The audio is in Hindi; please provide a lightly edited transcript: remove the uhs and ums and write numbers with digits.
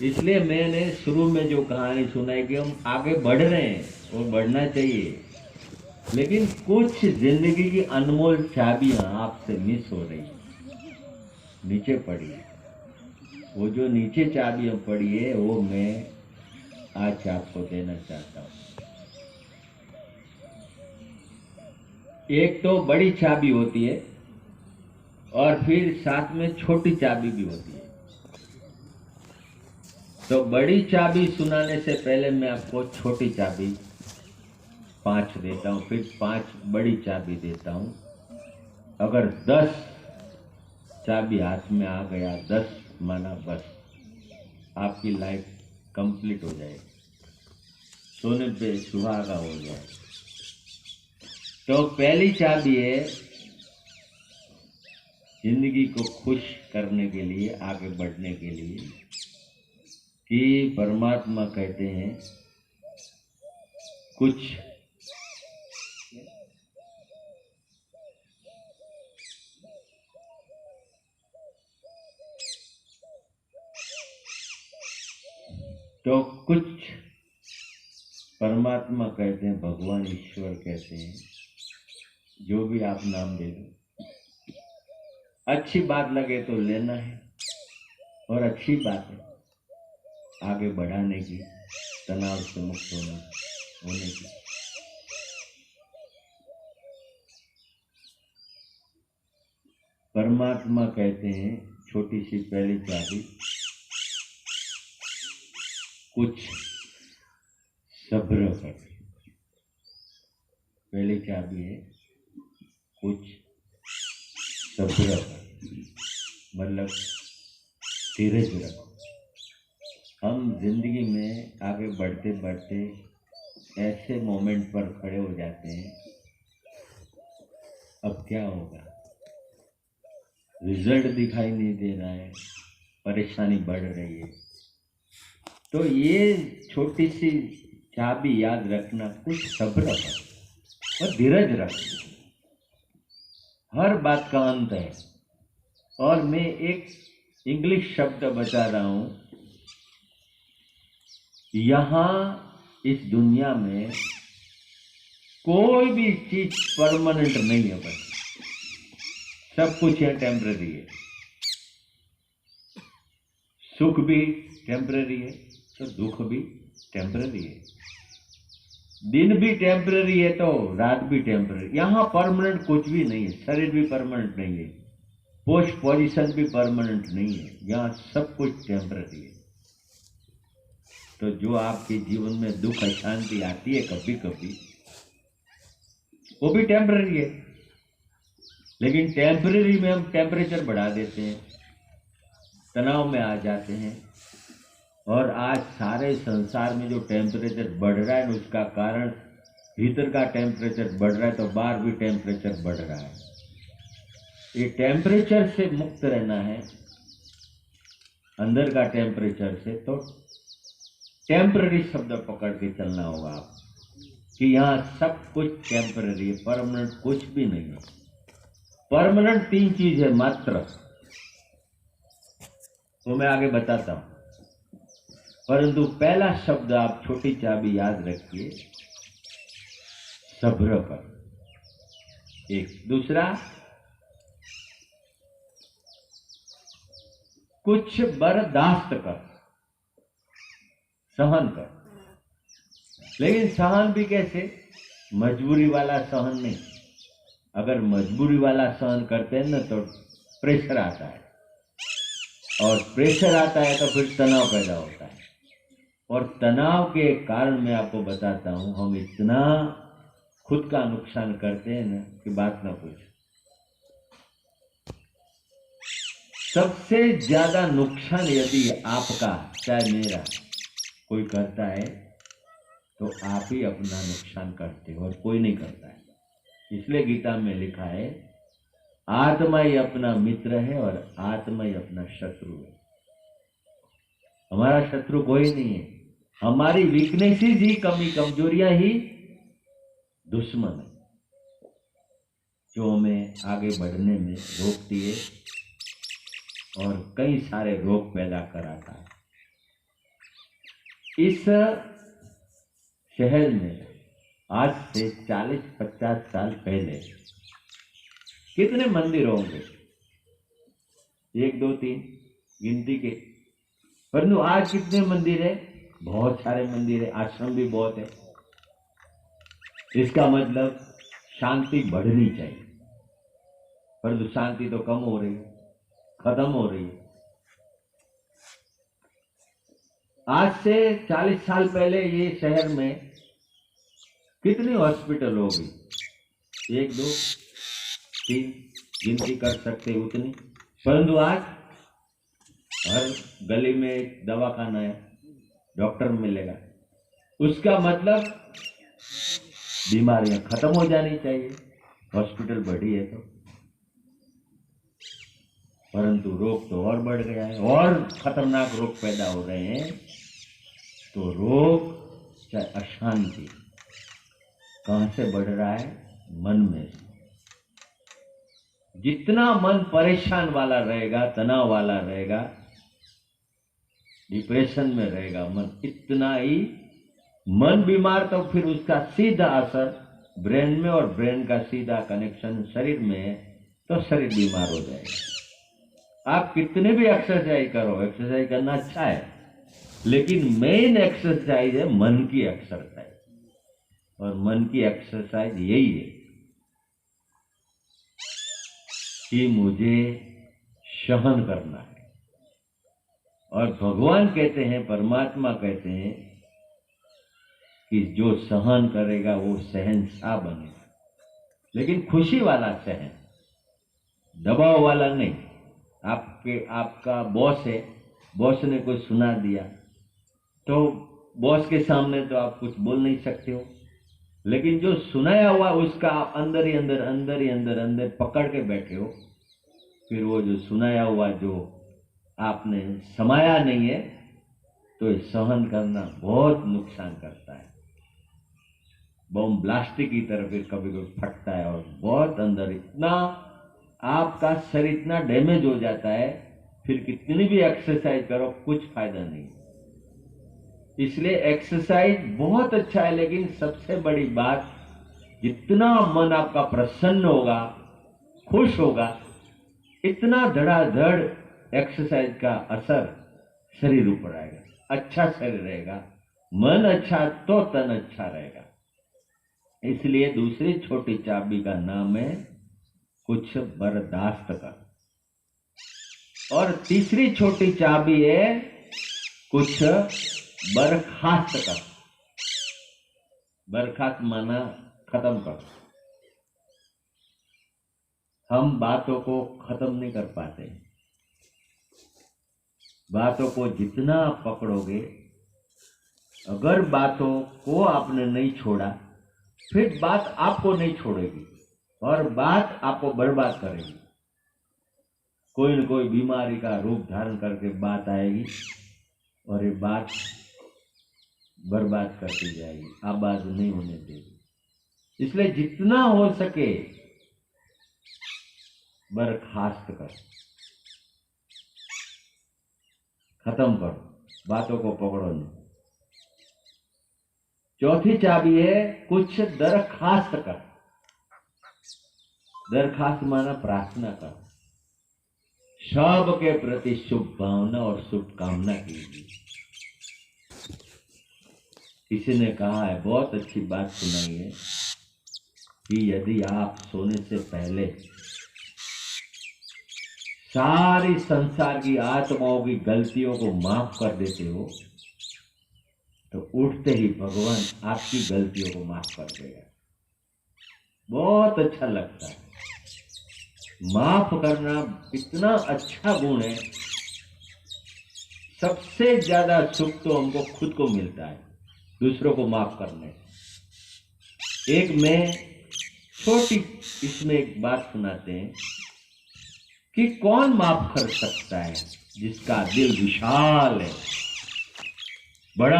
इसलिए मैंने शुरू में जो कहानी सुनाई कि हम आगे बढ़ रहे हैं और बढ़ना चाहिए, लेकिन कुछ जिंदगी की अनमोल चाबियां आपसे मिस हो रही हैं, नीचे पड़ी है। वो जो नीचे चाबियां पड़ी है वो मैं आज आपको देना चाहता हूं। एक तो बड़ी चाबी होती है और फिर साथ में छोटी चाबी भी होती है। तो बड़ी चाबी सुनाने से पहले मैं आपको छोटी चाबी 5 देता हूं, फिर 5 बड़ी चाबी देता हूं। अगर 10 चाबी हाथ में आ गया, 10 माना बस, आपकी लाइफ कंप्लीट हो जाएगी, सोने पे सुहागा हो जाए। तो पहली चाबी है जिंदगी को खुश करने के लिए, आगे बढ़ने के लिए, कि परमात्मा कहते हैं कुछ तो कुछ परमात्मा कहते हैं, भगवान ईश्वर कहते हैं, जो भी आप नाम दे दो, अच्छी बात लगे तो लेना है और अच्छी बात है आगे बढ़ाने की, तनाव से मुक्त होने की। परमात्मा कहते हैं छोटी सी पहली चाबी, कुछ सब्र कर। पहली चाबी है कुछ सब्र कर, मतलब धीरज रखो। हम जिंदगी में आगे बढ़ते बढ़ते ऐसे मोमेंट पर खड़े हो जाते हैं, अब क्या होगा, रिजल्ट दिखाई नहीं दे रहा है, परेशानी बढ़ रही है। तो ये छोटी सी चाबी याद रखना, कुछ सब्र कर और धीरज रख। हर बात का अंत है। और मैं एक इंग्लिश शब्द बता रहा हूं, यहां इस दुनिया में कोई भी चीज परमानेंट नहीं है, बस सब कुछ है टेम्पररी है। सुख भी टेम्पररी है तो दुख भी टेम्पररी है, दिन भी टेम्पररी है तो रात भी टेम्पररी। यहां परमानेंट कुछ भी नहीं है, शरीर भी परमानेंट नहीं है, पोस्ट पोजीशन भी परमानेंट नहीं है, यहां सब कुछ टेम्पररी है। तो जो आपके जीवन में दुख अशांति आती है कभी कभी, वो भी टेम्पररी है, लेकिन टेम्पररी में हम टेम्परेचर बढ़ा देते हैं, तनाव में आ जाते हैं। और आज सारे संसार में जो टेम्परेचर बढ़ रहा है, उसका कारण भीतर का टेम्परेचर बढ़ रहा है तो बाहर भी टेम्परेचर बढ़ रहा है। ये टेम्परेचर से मुक्त रहना है, अंदर का टेम्परेचर से। तो टेम्पररी शब्द पकड़ के चलना होगा आप, कि यहाँ सब कुछ टेम्पररी है, परमानेंट कुछ भी नहीं है। परमानेंट 3 चीज है मात्र, वो मैं आगे बताता हूं, परंतु पहला शब्द आप छोटी चाबी याद रखिए, सब्र कर। एक दूसरा, कुछ बर्दाश्त कर, सहन कर। लेकिन सहन भी कैसे, मजबूरी वाला सहन नहीं। अगर मजबूरी वाला सहन करते हैं ना तो प्रेशर आता है, और प्रेशर आता है तो फिर तनाव पैदा होता है। और तनाव के कारण मैं आपको बताता हूं, हम इतना खुद का नुकसान करते हैं ना कि बात ना पूछ। सबसे ज्यादा नुकसान यदि आपका चाहे मेरा कोई करता है तो आप ही अपना नुकसान करते हो, और कोई नहीं करता है। इसलिए गीता में लिखा है, आत्मा ही अपना मित्र है और आत्मा ही अपना शत्रु है। हमारा शत्रु कोई नहीं है, हमारी वीकनेसेस ही, कमी कमजोरियां ही दुश्मन है, जो हमें आगे बढ़ने में रोकती है और कई सारे रोग पैदा कराता है। इस शहर में आज से 40-50 साल पहले कितने मंदिर होंगे? 1, 2, 3 गिनती के। परंतु आज कितने मंदिर है? बहुत सारे मंदिर है, आश्रम भी बहुत है। इसका मतलब शांति बढ़नी चाहिए, परंतु शांति तो कम हो रही है, खत्म हो रही है। आज से 40 साल पहले ये शहर में कितनी हॉस्पिटल होगी? 1, 2, 3 गिनती कर सकते उतनी। परंतु आज हर गली में एक दवाखाना है, डॉक्टर मिलेगा। उसका मतलब बीमारियां खत्म हो जानी चाहिए, हॉस्पिटल बढ़ी है तो। परंतु रोग तो और बढ़ गया है, और खतरनाक रोग पैदा हो रहे हैं। तो रोग चाहे अशांति कहां से बढ़ रहा है? मन में से। जितना मन परेशान वाला रहेगा, तनाव वाला रहेगा, डिप्रेशन में रहेगा मन, इतना ही मन बीमार, तो फिर उसका सीधा असर ब्रेन में, और ब्रेन का सीधा कनेक्शन शरीर में है, तो शरीर बीमार हो जाएगा। आप कितने भी एक्सरसाइज करो, एक्सरसाइज करना अच्छा है, लेकिन मेन एक्सरसाइज है मन की एक्सरसाइज, और मन की एक्सरसाइज यही है कि मुझे सहन करना है। और भगवान कहते हैं, परमात्मा कहते हैं कि जो सहन करेगा वो शहंशाह बनेगा, लेकिन खुशी वाला सहन, दबाव वाला नहीं। आपका बॉस है, बॉस ने कुछ सुना दिया तो बॉस के सामने तो आप कुछ बोल नहीं सकते हो, लेकिन जो सुनाया हुआ उसका आप अंदर ही अंदर पकड़ के बैठे हो, फिर वो जो सुनाया हुआ जो आपने समाया नहीं है, तो ये सहन करना बहुत नुकसान करता है। बम ब्लास्ट की तरह फिर कभी कभी फटता है, और बहुत अंदर इतना आपका शरीर इतना डैमेज हो जाता है, फिर कितनी भी एक्सरसाइज करो कुछ फायदा नहीं। इसलिए एक्सरसाइज बहुत अच्छा है, लेकिन सबसे बड़ी बात, जितना मन आपका प्रसन्न होगा, खुश होगा, इतना धड़ाधड़ एक्सरसाइज का असर शरीर ऊपर आएगा। अच्छा शरीर रहेगा, मन अच्छा तो तन अच्छा रहेगा। इसलिए दूसरी छोटी चाबी का नाम है कुछ बर्दाश्त कर, और तीसरी छोटी चाबी है कुछ बर्खास्त कर। बर्खास्त माना खत्म कर। हम बातों को खत्म नहीं कर पाते। बातों को जितना पकड़ोगे, अगर बातों को आपने नहीं छोड़ा, फिर बात आपको नहीं छोड़ेगी, और बात आपको बर्बाद करेगी। कोई न कोई बीमारी का रूप धारण करके बात आएगी, और ये बात बर्बाद करती जाएगी, आबाद नहीं होने देगी। इसलिए जितना हो सके बर्खास्त कर, खत्म करो, बातों को पकड़ो नहीं। चौथी चाबी है कुछ दरखास्त कर। दरखास्त माना प्रार्थना कर, सबके प्रति शुभ भावना और शुभकामना कीजिए। किसी ने कहा है, बहुत अच्छी बात सुनाई है, कि यदि आप सोने से पहले सारी संसार की आत्माओं की गलतियों को माफ कर देते हो, तो उठते ही भगवान आपकी गलतियों को माफ कर देगा। बहुत अच्छा लगता है। माफ करना इतना अच्छा गुण है। सबसे ज्यादा सुख तो हमको खुद को मिलता है दूसरों को माफ करने। एक मैं छोटी इसमें एक बात सुनाते हैं कि कौन माफ कर सकता है जिसका दिल विशाल है।